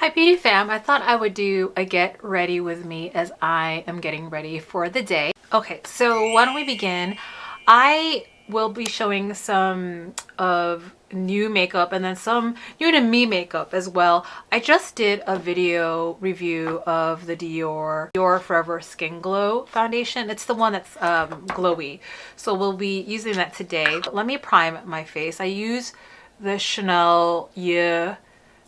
Hi beauty fam, I thought I would do a get ready with me as I am getting ready for the day. Okay, so why don't we begin? I will be showing some of new makeup and then some new to me makeup as well. I just did a video review of the Dior Forever Skin Glow foundation. It's the one that's glowy. So we'll be using that today. But let me prime my face. I use the Chanel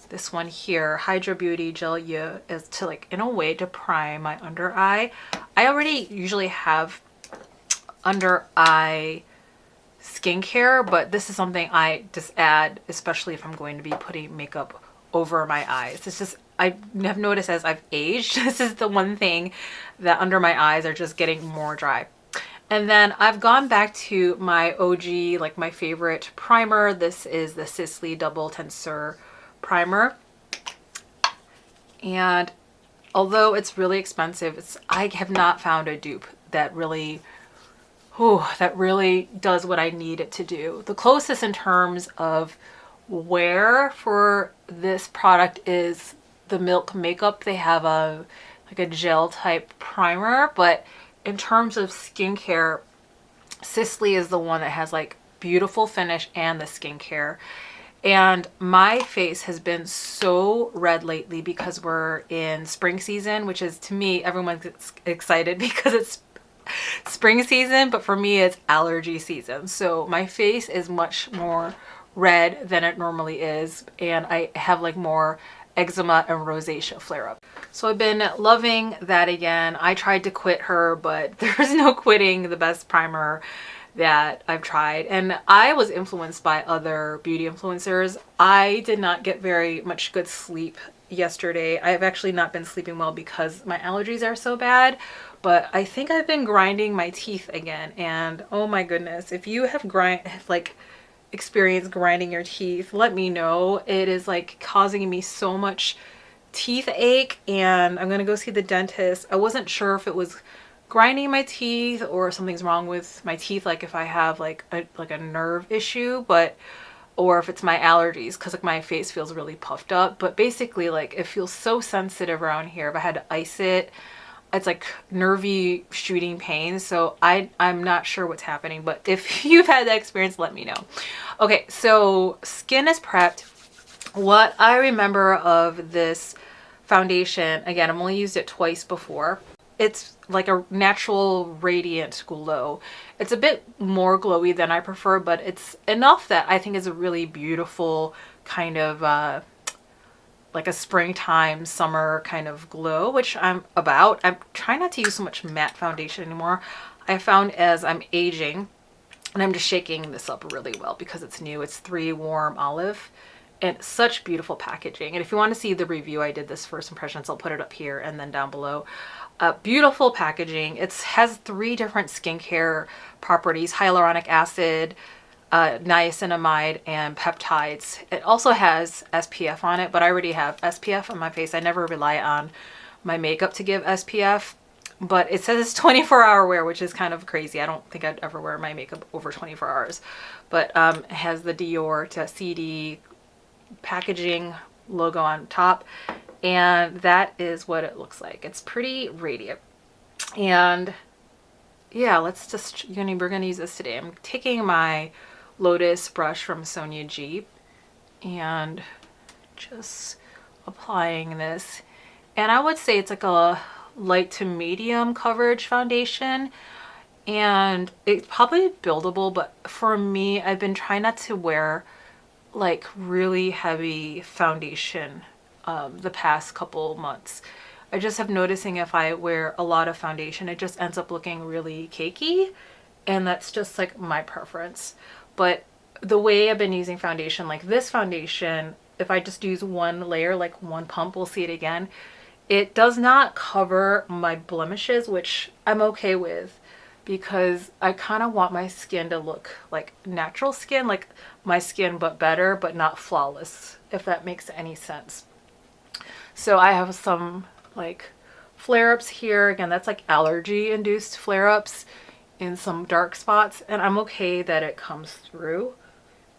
this one here, Hydra Beauty Gel is to like, in a way, to prime my under eye. I already usually have under eye skincare, but this is something I just add, especially if I'm going to be putting makeup over my eyes. It's just, I have noticed as I've aged, this is the one thing that under my eyes are just getting more dry. And then I've gone back to my OG, like my favorite primer. This is the Sisley Double Tensor primer, and although it's really expensive, I have not found a dupe that really does what I need it to do. The closest in terms of wear for this product is the Milk Makeup. They have like a gel type primer, but in terms of skincare, Sisley is the one that has like beautiful finish and the skincare. And my face has been so red lately because we're in spring season, which is, to me, everyone's excited because it's spring season, but for me it's allergy season. So my face is much more red than it normally is, and I have like more eczema and rosacea flare up. So I've been loving that again. I tried to quit her, but there's no quitting the best primer that I've tried. And I was influenced by other beauty influencers. I did not get very much good sleep yesterday. I've actually not been sleeping well because my allergies are so bad, but I think I've been grinding my teeth again. And oh my goodness, if you have experienced grinding your teeth, let me know. It is like causing me so much teeth ache, and I'm gonna go see the dentist. I wasn't sure if it was grinding my teeth or something's wrong with my teeth, like if I have like a nerve issue, or if it's my allergies, because like my face feels really puffed up. But basically, like, it feels so sensitive around here. If I had to ice it, it's like nervy shooting pain. So I'm not sure what's happening, but if you've had that experience, let me know. Okay, so skin is prepped. What I remember of this foundation, again, I've only used it twice before. It's like a natural radiant glow. It's a bit more glowy than I prefer, but it's enough that I think is a really beautiful kind of like a springtime summer kind of glow, which I'm about. I'm trying not to use so much matte foundation anymore. I found as I'm aging, and I'm just shaking this up really well because it's new. It's 3 Warm Olive, and such beautiful packaging. And if you want to see the review, I did this first impressions, I'll put it up here and then down below. Beautiful packaging. It has 3 different skincare properties: hyaluronic acid, niacinamide, and peptides. It also has SPF on it, but I already have SPF on my face. I never rely on my makeup to give SPF, but it says it's 24-hour wear, which is kind of crazy. I don't think I'd ever wear my makeup over 24 hours. But it has the Dior to CD packaging logo on top, and that is what it looks like. It's pretty radiant. And yeah, we're gonna use this today. I'm taking my Lotus brush from Sonia G and just applying this, and I would say it's like a light to medium coverage foundation, and it's probably buildable, but for me, I've been trying not to wear like really heavy foundation the past couple months. I just have noticing if I wear a lot of foundation, it just ends up looking really cakey, and that's just like my preference. But the way I've been using foundation, like this foundation, if I just use one layer, like one pump, we'll see it again, it does not cover my blemishes, which I'm okay with, because I kind of want my skin to look like natural skin, like my skin but better, but not flawless, if that makes any sense. So I have some like flare-ups here. Again, that's like allergy induced flare-ups in some dark spots, and I'm okay that it comes through.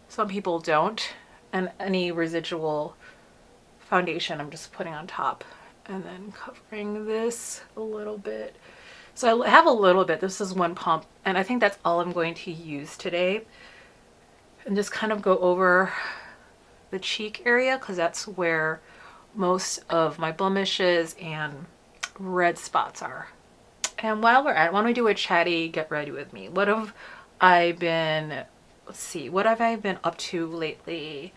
Some people don't, and any residual foundation I'm just putting on top and then covering this a little bit. So I have a little bit, this is one pump, and I think that's all I'm going to use today. And just kind of go over the cheek area because that's where most of my blemishes and red spots are. And while we're at it, why don't we do a chatty get ready with me? What have I been, let's see, what have I been up to lately?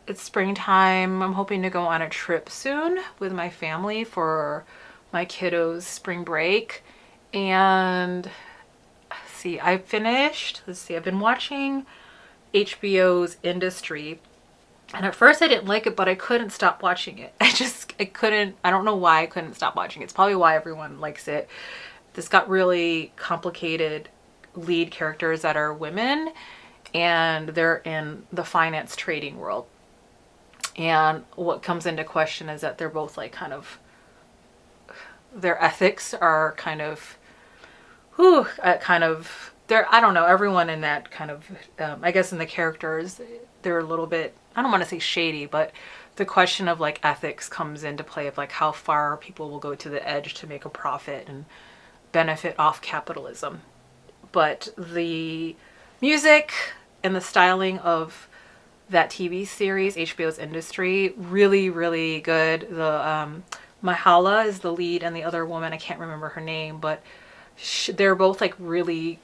It's springtime. I'm hoping to go on a trip soon with my family for my kiddos' spring break. And see, I've finished, let's see, I've been watching HBO's Industry. And at first I didn't like it, but I couldn't stop watching it. I couldn't, I don't know why I couldn't stop watching it. It's probably why everyone likes it. This got really complicated lead characters that are women, and they're in the finance trading world. And what comes into question is that they're both like kind of, their ethics are kind of, I don't know, everyone in that kind of, I guess in the characters, they're a little bit, I don't want to say shady, but the question of like ethics comes into play of like how far people will go to the edge to make a profit and benefit off capitalism. But the music and the styling of that TV series, HBO's Industry, really, really good. The Mahala is the lead, and the other woman, I can't remember her name, but they're both like really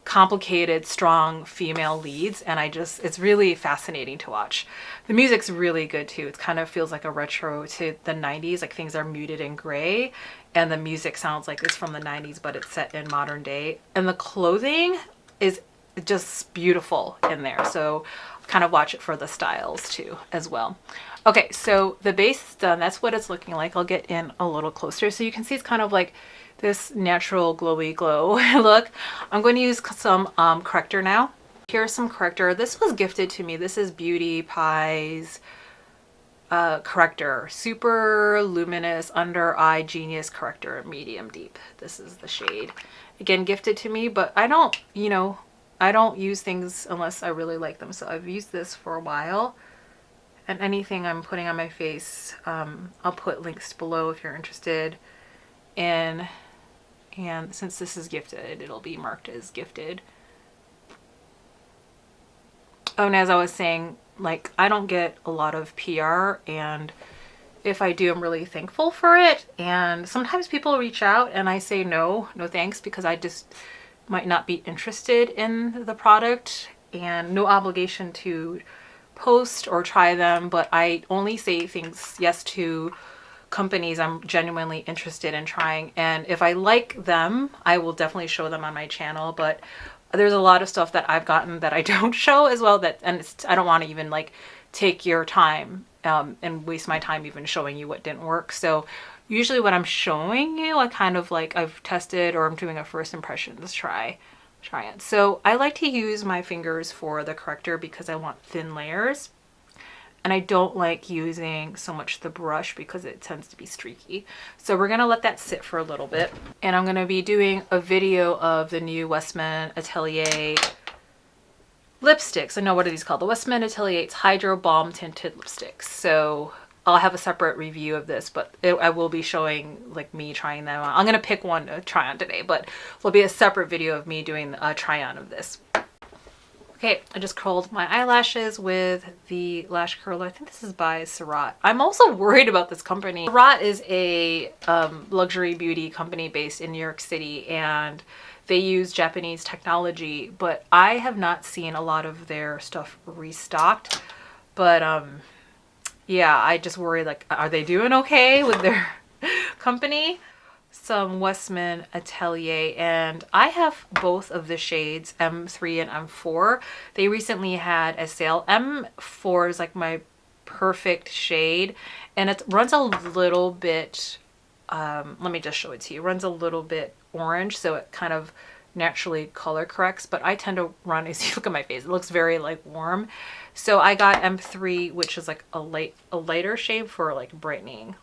complicated, strong female leads, and it's really fascinating to watch. The music's really good too. It kind of feels like a retro to the 90s, like things are muted and gray, and the music sounds like it's from the 90s, but it's set in modern day. And the clothing is just beautiful in there, so kind of watch it for the styles too as well. Okay, so the base is done. That's what it's looking like. I'll get in a little closer so you can see it's kind of like this natural glowy glow look. I'm going to use some corrector now. Here's some corrector. This was gifted to me. This is Beauty Pie's corrector, super luminous under eye genius corrector, medium deep. This is the shade, again gifted to me, but I don't, you know, I don't use things unless I really like them. So I've used this for a while, and anything I'm putting on my face, I'll put links below if you're interested in. And since this is gifted, it'll be marked as gifted. Oh, and as I was saying, like, I don't get a lot of PR, and if I do, I'm really thankful for it. And sometimes people reach out and I say no thanks, because I just might not be interested in the product, and no obligation to post or try them, but I only say things yes to companies I'm genuinely interested in trying, and if I like them, I will definitely show them on my channel. But there's a lot of stuff that I've gotten that I don't show as well, and I don't want to even like take your time and waste my time even showing you what didn't work. So usually when I'm showing you, I kind of like I've tested or I'm doing a first impressions try it. So I like to use my fingers for the corrector because I want thin layers. And I don't like using so much the brush because it tends to be streaky. So we're going to let that sit for a little bit. And I'm going to be doing a video of the new WESTMAN Atelier lipsticks. I know, what are these called? The WESTMAN Atelier Hydro Balm Tinted Lipsticks. So I'll have a separate review of this, but I will be showing like me trying them on. I'm going to pick one to try on today, but there'll be a separate video of me doing a try on of this. Okay, I just curled my eyelashes with the lash curler. I think this is by SURRAT. I'm also worried about this company. SURRAT is a luxury beauty company based in New York City, and they use Japanese technology, but I have not seen a lot of their stuff restocked. But yeah, I just worry, like, are they doing okay with their company? Some WESTMAN Atelier, and I have both of the shades M3 and M4. They recently had a sale. M4 is like my perfect shade, and it runs a little bit let me just show it to you. It runs a little bit orange, so it kind of naturally color corrects, but I tend to run, as you look at my face, it looks very like warm. So I got M3, which is like a lighter shade for like brightening.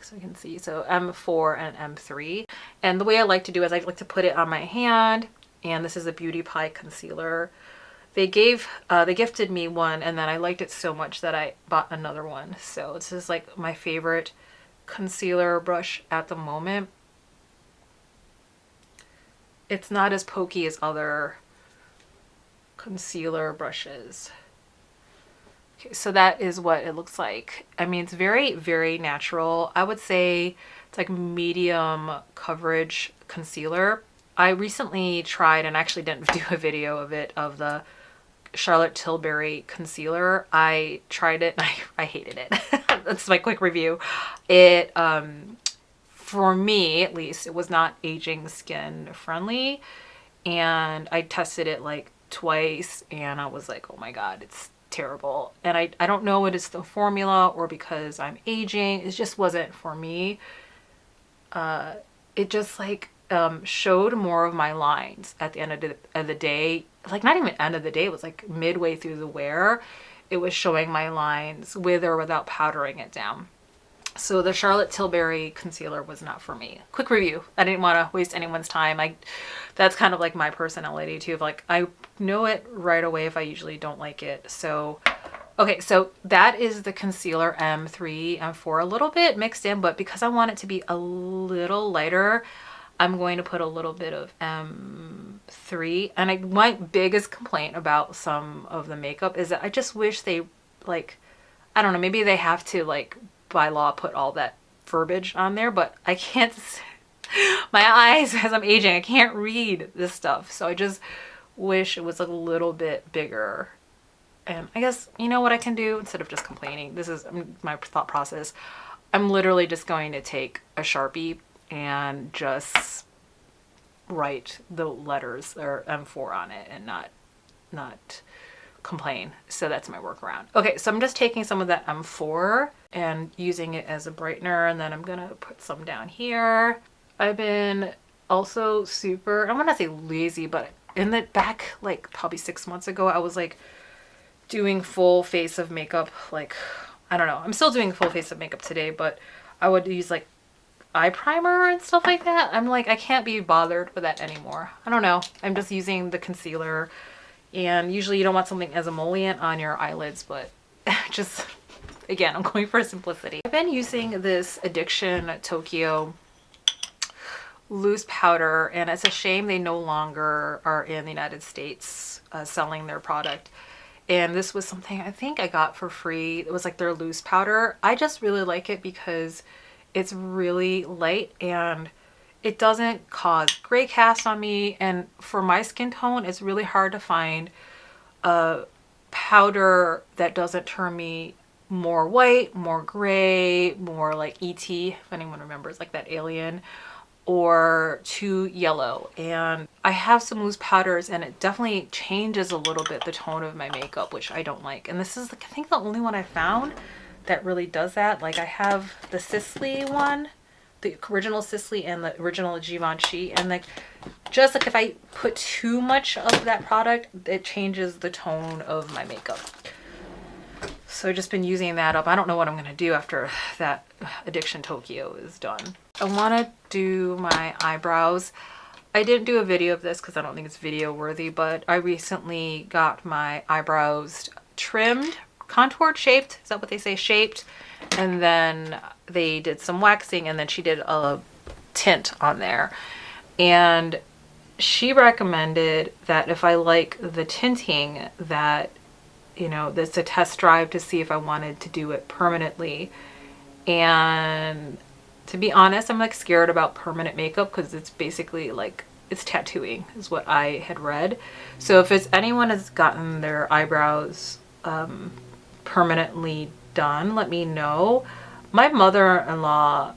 So you can see, so M4 and M3. And the way I like to do is I like to put it on my hand, and this is a Beauty Pie concealer, they gifted me one, and then I liked it so much that I bought another one. So this is like my favorite concealer brush at the moment. It's not as pokey as other concealer brushes. Okay, so that is what it looks like. I mean, it's very, very natural. I would say it's like medium coverage concealer. I recently tried, and actually didn't do a video of it, of the Charlotte Tilbury concealer. I tried it and I hated it. That's my quick review. It, for me at least, it was not aging skin friendly. And I tested it like twice and I was like, oh my God, it's terrible. And I don't know if it's the formula or because I'm aging. It just wasn't for me. It just like showed more of my lines at the end of the day. Like not even end of the day, it was like midway through the wear. It was showing my lines with or without powdering it down. So the Charlotte Tilbury concealer was not for me. Quick review. I didn't want to waste anyone's time. That's kind of like my personality too. Of like, I know it right away if I usually don't like it. So, okay, so that is the concealer M3, M4, a little bit mixed in, but because I want it to be a little lighter, I'm going to put a little bit of M3. And my biggest complaint about some of the makeup is that I just wish they, like, I don't know, maybe they have to, like, by law put all that verbiage on there, but I can't, my eyes, as I'm aging, I can't read this stuff. So I just wish it was a little bit bigger. And I guess, you know what I can do instead of just complaining? This is my thought process. I'm literally just going to take a Sharpie and just write the letters or M4 on it and not complain. So that's my workaround. Okay, so I'm just taking some of that M4 and using it as a brightener, and then I'm gonna put some down here. I've been also super, I want to say lazy, but in the back, like probably 6 months ago, I was like doing full face of makeup. Like, I don't know, I'm still doing full face of makeup today, but I would use like eye primer and stuff like that. I'm like, I can't be bothered with that anymore. I don't know. I'm just using the concealer, and usually you don't want something as emollient on your eyelids, but just, again, I'm going for simplicity. I've been using this Addiction Tokyo loose powder, and it's a shame they no longer are in the United States selling their product. And this was something I think I got for free. It was like their loose powder. I just really like it because it's really light and it doesn't cause gray cast on me. And for my skin tone, it's really hard to find a powder that doesn't turn me more white, more gray, more like E.T., if anyone remembers, like that alien, or too yellow. And I have some loose powders and it definitely changes a little bit the tone of my makeup, which I don't like. And this is, I think, the only one I found that really does that. Like, I have the Sisley one, the original Sisley and the original Givenchy, and like, just like if I put too much of that product, it changes the tone of my makeup. So I've just been using that up. I don't know what I'm gonna do after that Addiction Tokyo is done. I wanna do my eyebrows. I didn't do a video of this because I don't think it's video worthy, but I recently got my eyebrows trimmed, contoured, shaped, is that what they say, shaped, and then they did some waxing, and then she did a tint on there. And she recommended that if I like the tinting, that, you know, that's a test drive to see if I wanted to do it permanently. And to be honest, I'm like scared about permanent makeup because it's basically like, it's tattooing is what I had read. So if it's anyone has gotten their eyebrows permanently done, let me know. My mother-in-law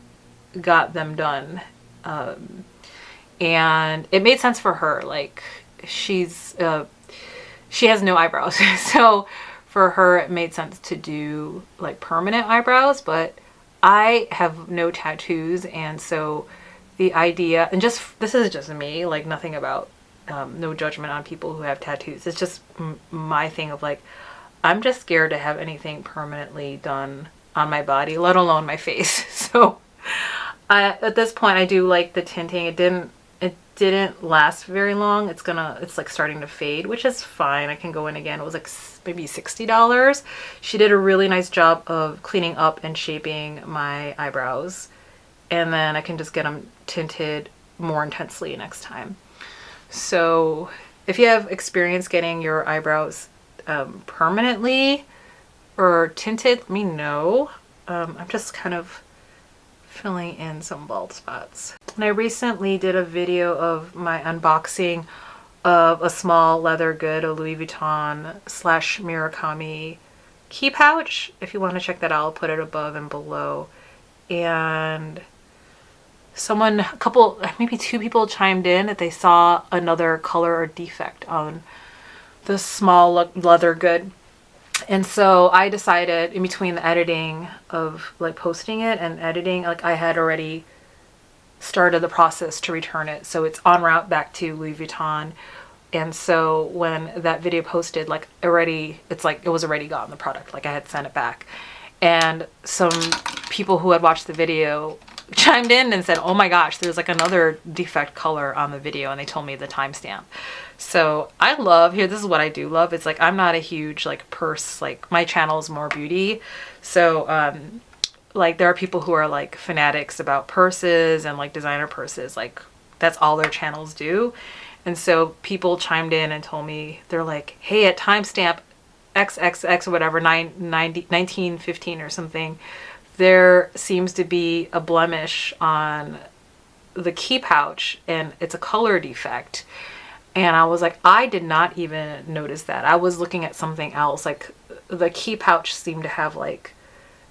got them done, and it made sense for her. Like, she has no eyebrows, so for her it made sense to do like permanent eyebrows, but I have no tattoos, and so the idea, and just, this is just me, like nothing about, no judgment on people who have tattoos. It's just my thing of like, I'm just scared to have anything permanently done on my body, let alone my face. So at this point, I do like the tinting. It didn't last very long. It's like starting to fade, which is fine. I can go in again. It was like maybe $60. She did a really nice job of cleaning up and shaping my eyebrows, and then I can just get them tinted more intensely next time. So if you have experience getting your eyebrows permanently or tinted, let me know. I'm just kind of filling in some bald spots. And I recently did a video of my unboxing of a small leather good, a Louis Vuitton / Murakami key pouch. If you want to check that out, I'll put it above and below. And someone, a couple, maybe 2 people chimed in that they saw another color or defect on the small leather good. And so I decided, in between the editing of like posting it and editing, like I had already started the process to return it. So it's en route back to Louis Vuitton. And so when that video posted, like already, it's like it was already gone, the product, like I had sent it back. And some people who had watched the video chimed in and said, oh my gosh, there's like another defect color on the video, and they told me the timestamp. So I love, here, this is what I do love. It's like, I'm not a huge like purse, like my channel is more beauty. So like there are people who are like fanatics about purses and like designer purses, like that's all their channels do. And so people chimed in and told me, they're like, hey, at timestamp XXX or whatever, 1915 or something, there seems to be a blemish on the key pouch and it's a color defect. And I was like, I did not even notice that. I was looking at something else. Like the key pouch seemed to have like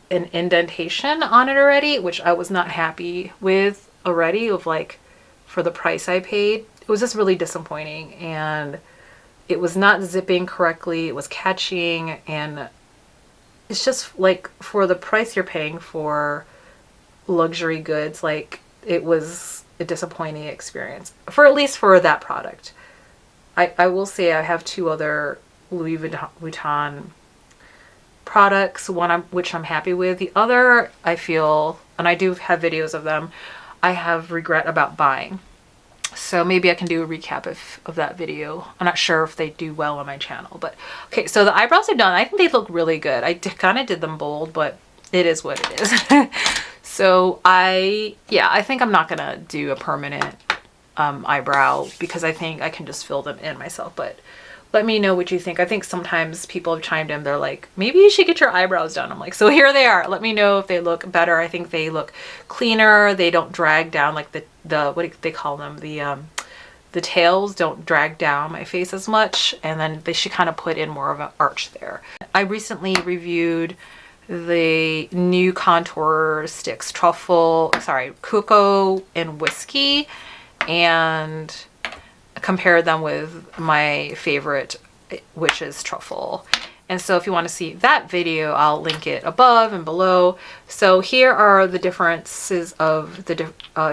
an indentation on it already, which I was not happy with already, of like, for the price I paid. It was just really disappointing, and it was not zipping correctly. It was catching, and it's just like, for the price you're paying for luxury goods, like it was a disappointing experience, for at least for that product. I will say I have 2 other Louis Vuitton products, one which I'm happy with. The other, I feel, and I do have videos of them, I have regret about buying. So maybe I can do a recap of that video. I'm not sure if they do well on my channel, but okay, so the eyebrows are done. I think they look really good. I kind of did them bold, but it is what it is. So I think I'm not gonna do a permanent eyebrow, because I think I can just fill them in myself. But let me know what you think. I think sometimes people have chimed in, they're like, maybe you should get your eyebrows done. I'm like, so here they are. Let me know if they look better. I think they look cleaner. They don't drag down, like the what do they call them? The tails don't drag down my face as much. And then they should kind of put in more of an arch there. I recently reviewed the new contour sticks, cocoa and whiskey, and compared them with my favorite, which is truffle. And so if you want to see that video, I'll link it above and below. So here are the differences of the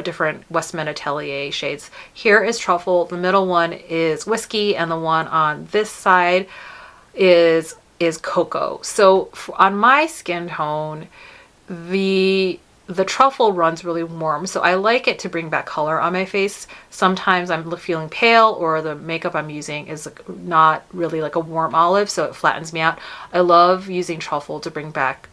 different WESTMAN Atelier shades. Here is truffle, the middle one is whiskey, and the one on this side is cocoa. So on my skin tone, the truffle runs really warm, so I like it to bring back color on my face. Sometimes I'm feeling pale, or the makeup I'm using is not really like a warm olive, so it flattens me out. I love using truffle to bring back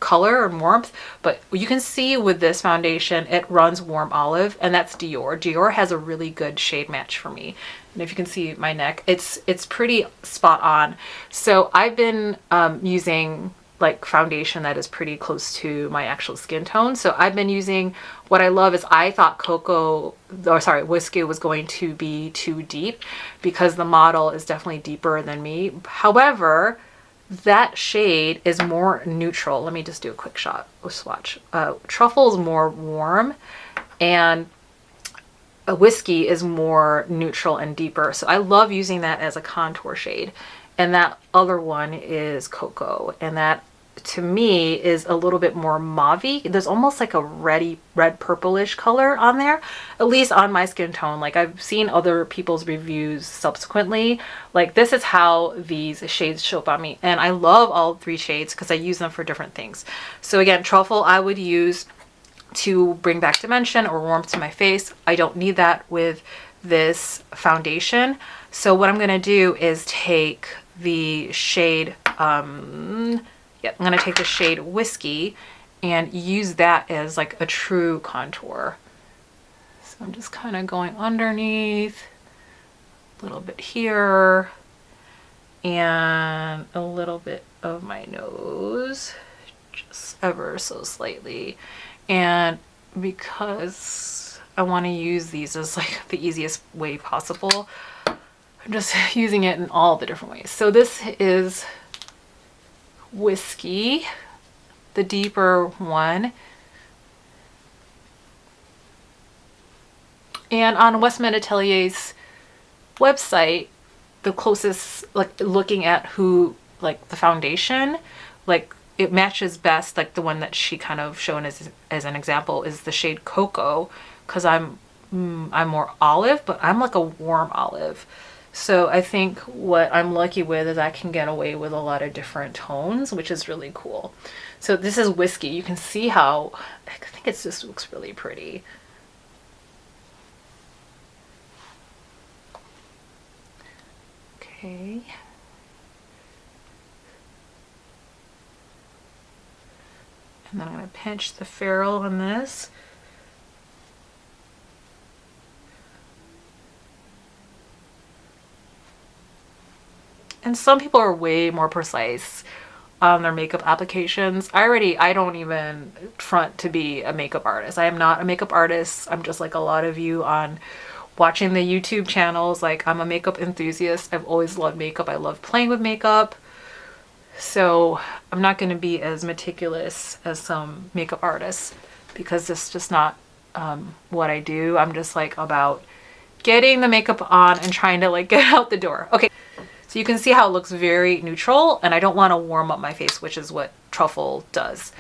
color and warmth, but you can see with this foundation, it runs warm olive, and that's Dior. Dior has a really good shade match for me. And if you can see my neck, it's pretty spot on. So I've been using like foundation that is pretty close to my actual skin tone. So I've been using, what I love is, I thought whiskey was going to be too deep, because the model is definitely deeper than me. However, that shade is more neutral. Let me just do a quick swatch. Truffle is more warm, and a whiskey is more neutral and deeper. So I love using that as a contour shade. And that other one is cocoa, and that to me is a little bit more mauve-y. There's almost like a red purplish color on there, at least on my skin tone. Like I've seen other people's reviews subsequently, like this is how these shades show up on me. And I love all 3 shades because I use them for different things. So again, truffle I would use to bring back dimension or warmth to my face. I don't need that with this foundation. So what I'm going to do is take the shade, I'm going to take the shade Whiskey and use that as like a true contour. So I'm just kind of going underneath, a little bit here, and a little bit of my nose, just ever so slightly. And because I want to use these as like the easiest way possible, I'm just using it in all the different ways. So this is Whiskey, the deeper one. And on Westman Atelier's website, the closest, like looking at who, like the foundation, like it matches best, like the one that she kind of shown as an example is the shade Cocoa, because I'm more olive, but I'm like a warm olive. So I think what I'm lucky with is I can get away with a lot of different tones, which is really cool. So this is Whiskey. You can see how, I think it just looks really pretty. Okay. And then I'm going to pinch the ferrule in this. And some people are way more precise on their makeup applications. I don't even front to be a makeup artist. I am not a makeup artist. I'm just like a lot of you on watching the YouTube channels. Like, I'm a makeup enthusiast. I've always loved makeup. I love playing with makeup. So I'm not going to be as meticulous as some makeup artists because it's just not what I do. I'm just like about getting the makeup on and trying to like get out the door. Okay, so you can see how it looks very neutral, and I don't want to warm up my face, which is what Truffle does.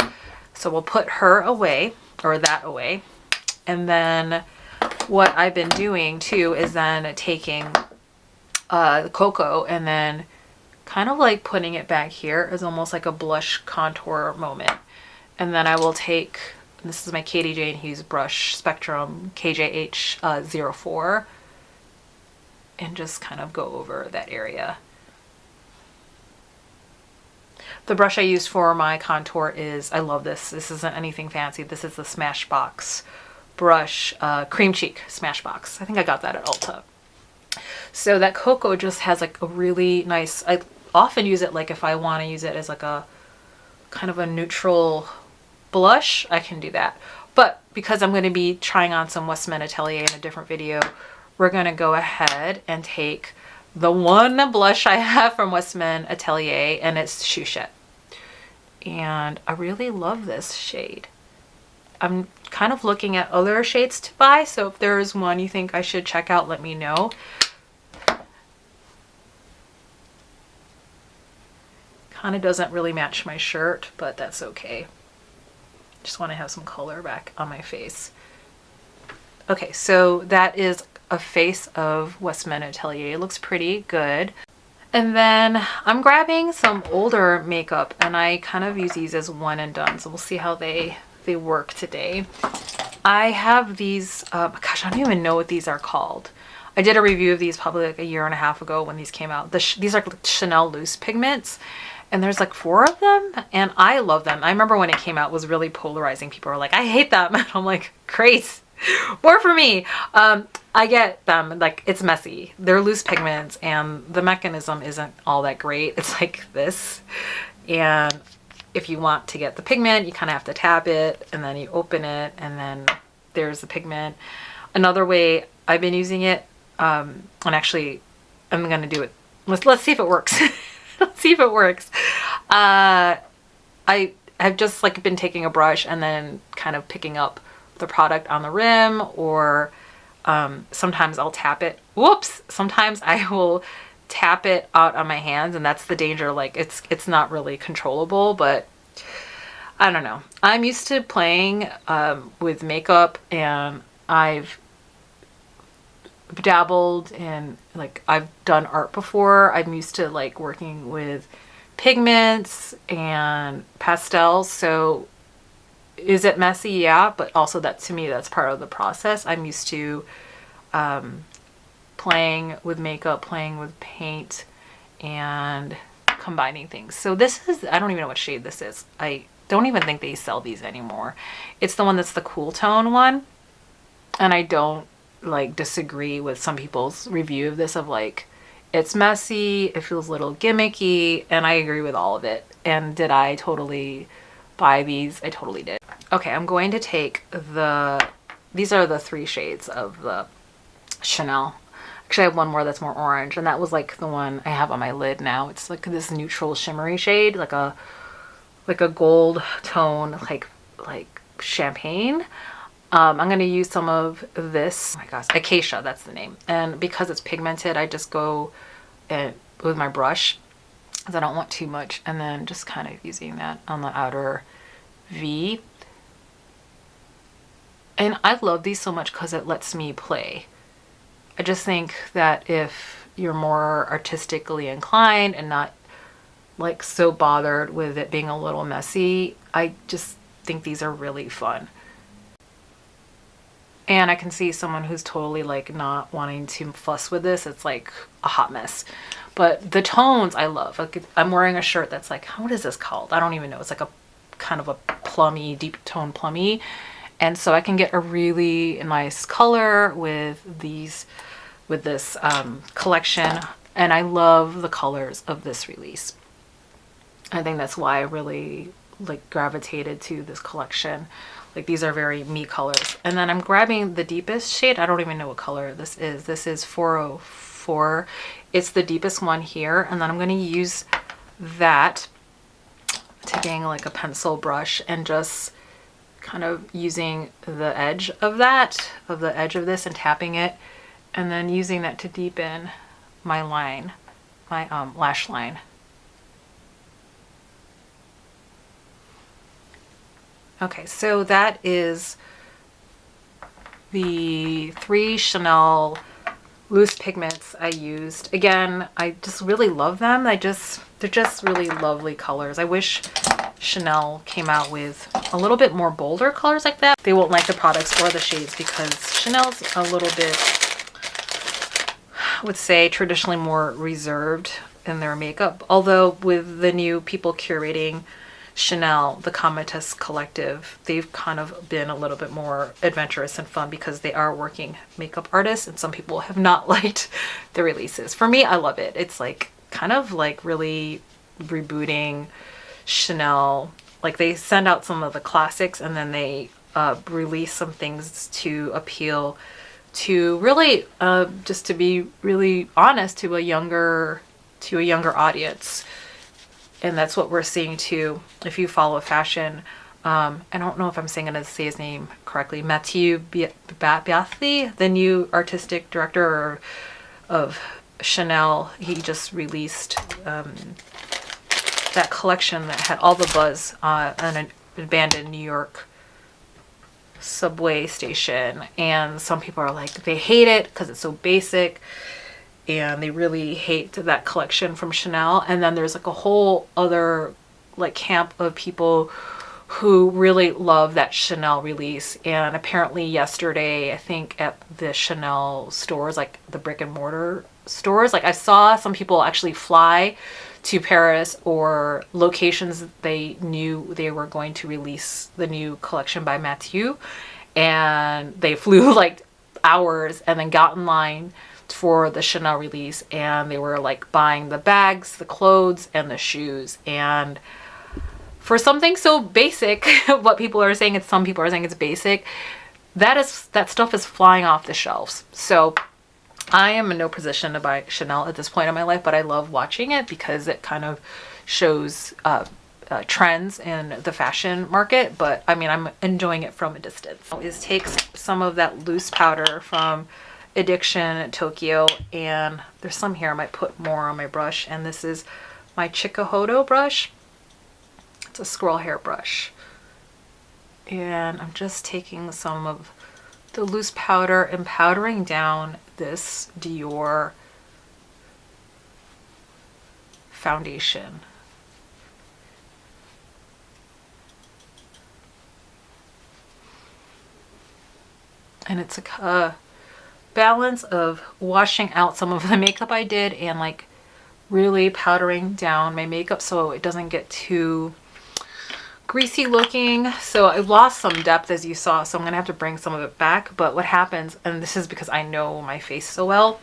So we'll put her away, or that away. And then what I've been doing too is then taking the Cocoa and then kind of like putting it back here as almost like a blush contour moment. And then I will take, this is my Katie Jane Hughes brush Spectrum KJH 04, and just kind of go over that area. The brush I used for my contour is, I love this. This isn't anything fancy. This is the Smashbox brush, Cream Cheek Smashbox. I think I got that at Ulta. So that Cocoa just has like a really nice, I often use it like if I want to use it as like a kind of a neutral blush, I can do that. But because I'm going to be trying on some Westman Atelier in a different video, we're going to go ahead and take the one blush I have from Westman Atelier, and it's Chouchette. And I really love this shade. I'm kind of looking at other shades to buy, so if there's one you think I should check out, let me know. Kind of doesn't really match my shirt, but that's okay. Just want to have some color back on my face. Okay, so that is a face of Westman Atelier. It looks pretty good. And then I'm grabbing some older makeup, and I kind of use these as one and done, so we'll see how they work today. I have these, gosh, I don't even know what these are called. I did a review of these probably like a year and a half ago when these came out. These are like Chanel loose pigments, and there's like 4 of them, and I love them. I remember when it came out, it was really polarizing. People were like, I hate them. And I'm like, great, more for me. I get them, like it's messy. They're loose pigments, and the mechanism isn't all that great. It's like this, and if you want to get the pigment, you kind of have to tap it, and then you open it, and then there's the pigment. Another way I've been using it, and actually I'm gonna do it. Let's see if it works. Let's see if it works. I've just like been taking a brush and then kind of picking up the product on the rim, or sometimes I'll tap it. Whoops! Sometimes I will tap it out on my hands, and that's the danger. Like it's not really controllable, but I don't know. I'm used to playing with makeup, and I've dabbled in, like, I've done art before. I'm used to like working with pigments and pastels. So is it messy? Yeah, but also that, to me, that's part of the process. I'm used to playing with makeup, playing with paint, and combining things. So this is, I don't even know what shade this is. I don't even think they sell these anymore. It's the one that's the cool tone one. And I don't like disagree with some people's review of this of like, it's messy, it feels a little gimmicky, and I agree with all of it. And did I totally buy these? I totally did. Okay, I'm going to take these are the 3 shades of the Chanel. Actually, I have one more that's more orange, and that was like the one I have on my lid now. It's like this neutral shimmery shade, like a gold tone, like champagne. I'm going to use some of this, oh my gosh, Acacia, that's the name. And because it's pigmented, I just go with my brush, because I don't want too much, and then just kind of using that on the outer V. And I love these so much because it lets me play. I just think that if you're more artistically inclined and not like so bothered with it being a little messy, I just think these are really fun. And I can see someone who's totally like not wanting to fuss with this. It's like a hot mess. But the tones I love. Like I'm wearing a shirt that's like, what is this called? I don't even know. It's like a kind of a plummy, deep tone plummy. And so I can get a really nice color with these, with this collection. And I love the colors of this release. I think that's why I really like gravitated to this collection. Like these are very me colors. And then I'm grabbing the deepest shade. I don't even know what color this is. This is 404. It's the deepest one here. And then I'm going to use that, taking like a pencil brush and just kind of using the edge of that, of the edge of this, and tapping it, and then using that to deepen my line, my lash line. Okay, so that is the 3 Chanel loose pigments I used. Again, I just really love them. They're just really lovely colors. I wish Chanel came out with a little bit more bolder colors like that. They won't like the products or the shades because Chanel's a little bit, I would say, traditionally more reserved in their makeup. Although with the new people curating Chanel, the Cometas Collective, they've kind of been a little bit more adventurous and fun because they are working makeup artists, and some people have not liked the releases. For me, I love it. It's like kind of like really rebooting Chanel. Like they send out some of the classics and then they release some things to appeal to really, just to be really honest, to a younger audience. And that's what we're seeing too. If you follow fashion, I don't know if I'm saying say his name correctly, Mathieu Biathi, the new artistic director of Chanel, he just released that collection that had all the buzz on an abandoned New York subway station. And some people are like, they hate it because it's so basic. And they really hate that collection from Chanel. And then there's like a whole other like camp of people who really love that Chanel release. And apparently yesterday, I think at the Chanel stores, like the brick and mortar stores, like I saw some people actually fly to Paris or locations they knew they were going to release the new collection by Mathieu. And they flew like hours and then got in line for the Chanel release, and they were like buying the bags, the clothes, and the shoes. And for something so basic, what people are saying, some people are saying it's basic, that stuff is flying off the shelves. So I am in no position to buy Chanel at this point in my life, but I love watching it because it kind of shows trends in the fashion market. But I mean, I'm enjoying it from a distance. Is take some of that loose powder from Addiction Tokyo, and there's some here. I might put more on my brush, and this is my Chikuhodo brush. It's a squirrel hair brush, and I'm just taking some of the loose powder and powdering down this Dior foundation. And it's a balance of washing out some of the makeup I did and like really powdering down my makeup so it doesn't get too greasy looking. So I lost some depth, as you saw, so I'm gonna have to bring some of it back. But what happens, and this is because I know my face so well,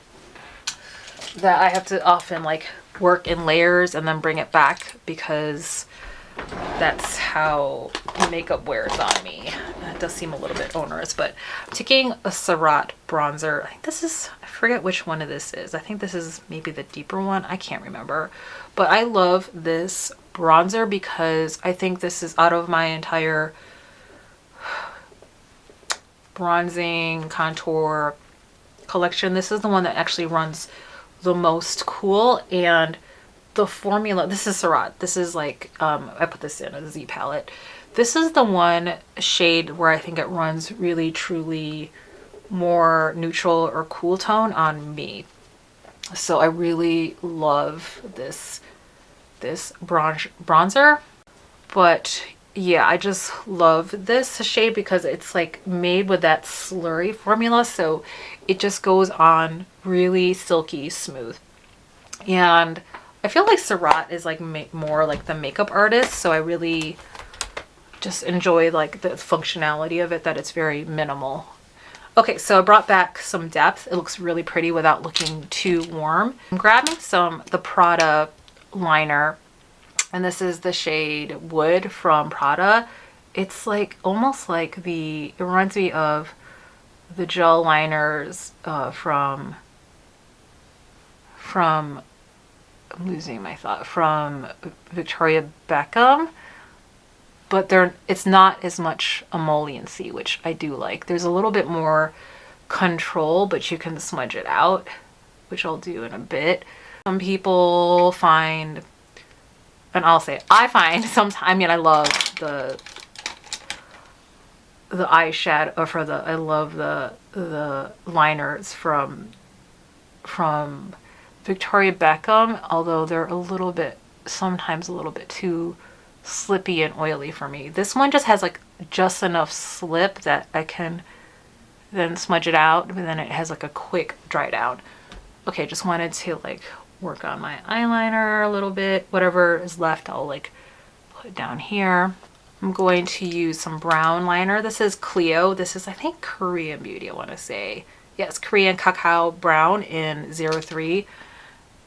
that I have to often like work in layers and then bring it back, because that's how makeup wears on me. It does seem a little bit onerous, but I'm taking a SURRAT bronzer. I think this is, I forget which one of this is. I think this is maybe the deeper one. I can't remember. But I love this bronzer because I think this is, out of my entire bronzing contour collection, this is the one that actually runs the most cool. And the formula, this is SURRAT. This is like, I put this in a Z palette. This is the one shade where I think it runs really truly more neutral or cool tone on me. So I really love this bronzer. But yeah, I just love this shade because it's like made with that slurry formula, so it just goes on really silky smooth. And I feel like SURRAT is like more like the makeup artist, so I really just enjoy like the functionality of it, that it's very minimal. Okay, so I brought back some depth. It looks really pretty without looking too warm. I'm grabbing the PRADA liner, and this is the shade Wood from PRADA. It's like almost like it reminds me of the gel liners from I'm losing my thought, from Victoria Beckham, but it's not as much emolliency, which I do like. There's a little bit more control, but you can smudge it out, which I'll do in a bit. Some people find, and I'll say I find sometimes, I mean, I love the eyeshadow, or I love the liners from Victoria Beckham, although they're sometimes a little bit too slippy and oily for me. This one just has like just enough slip that I can then smudge it out, but then it has like a quick dry down. Okay, just wanted to like work on my eyeliner a little bit. Whatever is left, I'll like put down here. I'm going to use some brown liner. This is Cleo. This is, I think, Korean Beauty, I want to say. Yes, Korean Cacao Brown in 03.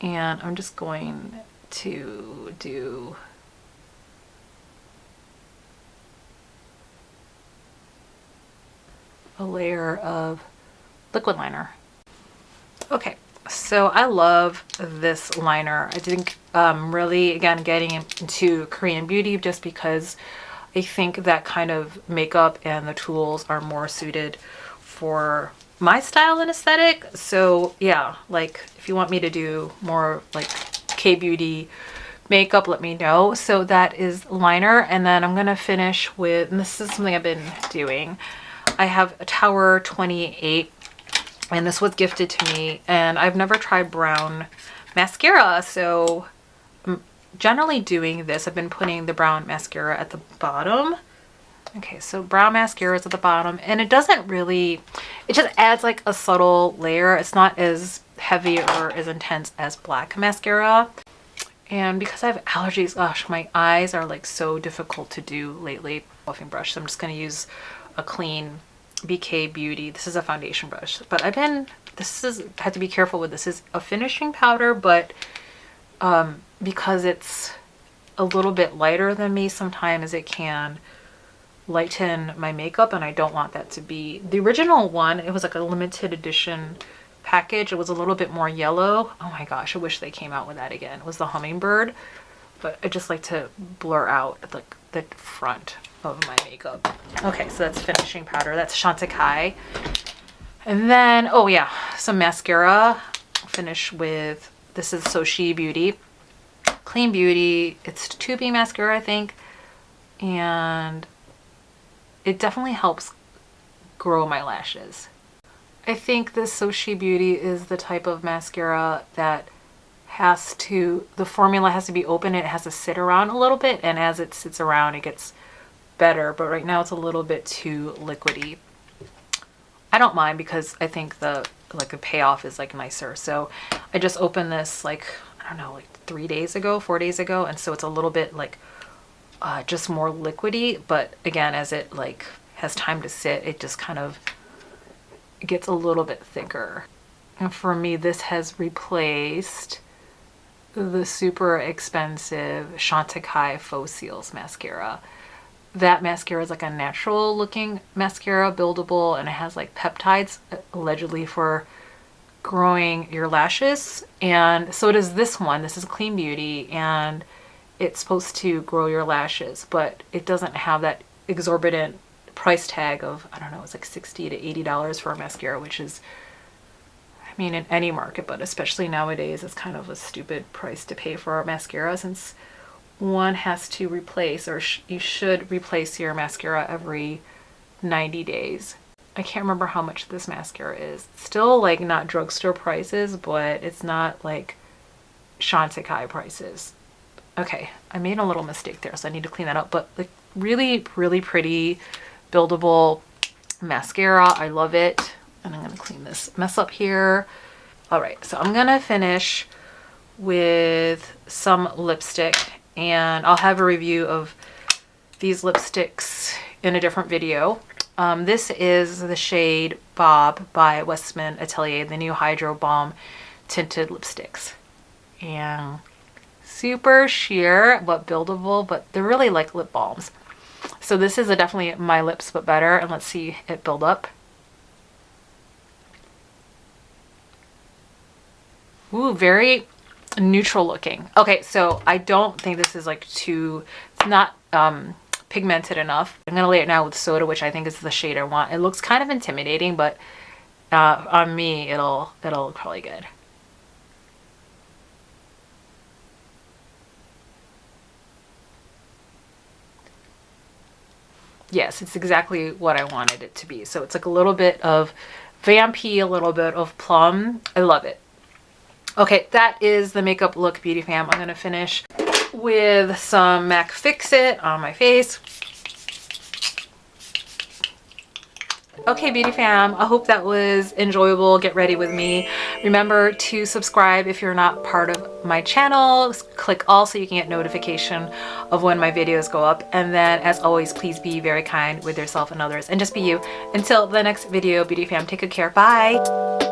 And I'm just going to do a layer of liquid liner. Okay, so I love this liner. I think really, again, getting into Korean Beauty just because I think that kind of makeup and the tools are more suited for my style and aesthetic. So yeah, like if you want me to do more like K-beauty makeup, let me know. So that is liner, and then I'm gonna finish with, and this is something I've been doing. I have a Tower 28, and this was gifted to me, and I've never tried brown mascara, so I'm generally doing this. I've been putting the brown mascara at the bottom. Okay, so brown mascara is at the bottom, and it doesn't really, it just adds like a subtle layer. It's not as heavy or as intense as black mascara. And because I have allergies, gosh, my eyes are like so difficult to do lately. Buffing brush, so I'm just going to use a clean BK Beauty. This is a foundation brush, but I have to be careful with this. This is a finishing powder, but because it's a little bit lighter than me, sometimes it can lighten my makeup, and I don't want that to be the original one. It was like a limited edition package. It was a little bit more yellow. Oh my gosh, I wish they came out with that again. It was the hummingbird, but I just like to blur out like the front of my makeup. Okay, so that's finishing powder. That's Chantecaille. And then, oh yeah, some mascara. I'll finish with, this is SUQQU Beauty, Clean Beauty. It's 2B mascara, I think, and it definitely helps grow my lashes. I think this SUQQU Beauty is the type of mascara that the formula has to be open. It has to sit around a little bit, and as it sits around, it gets better. But right now it's a little bit too liquidy. I don't mind because I think the like the payoff is like nicer. So I just opened this like, I don't know, like 4 days ago. And so it's a little bit like just more liquidy, but again, as it like has time to sit, it just kind of gets a little bit thicker. And for me, this has replaced the super expensive Chantecaille Faux Seals mascara. That mascara is like a natural looking mascara, buildable, and it has like peptides allegedly for growing your lashes. And so does this one. This is Clean Beauty, and it's supposed to grow your lashes, but it doesn't have that exorbitant price tag of, I don't know, it's like $60 to $80 for a mascara, which is, I mean, in any market, but especially nowadays, it's kind of a stupid price to pay for a mascara, since one has to replace, or you should replace your mascara every 90 days. I can't remember how much this mascara is. Still like not drugstore prices, but it's not like Chantecaille prices. Okay, I made a little mistake there, so I need to clean that up. But like really, really pretty buildable mascara. I love it. And I'm gonna clean this mess up here. All right, so I'm gonna finish with some lipstick, and I'll have a review of these lipsticks in a different video. This is the shade Bob by WESTMAN Atelier, the new Hydro Balm tinted lipsticks. And super sheer but buildable, but they're really like lip balms. So this is definitely My Lips but better, and let's see it build up. Ooh, very neutral looking. Okay, so I don't think this is like too, it's not pigmented enough. I'm gonna lay it now with Soda, which I think is the shade I want. It looks kind of intimidating, but on me it'll look probably good. Yes, it's exactly what I wanted it to be. So it's like a little bit of vampy, a little bit of plum. I love it. Okay, that is the makeup look, beauty fam. I'm gonna finish with some MAC Fix-It on my face. Okay, beauty fam, I hope that was enjoyable. Get ready with me. Remember to subscribe if you're not part of my channel. Click all so you can get notification of when my videos go up. And then, as always, please be very kind with yourself and others, and just be you. Until the next video, beauty fam, take good care. Bye.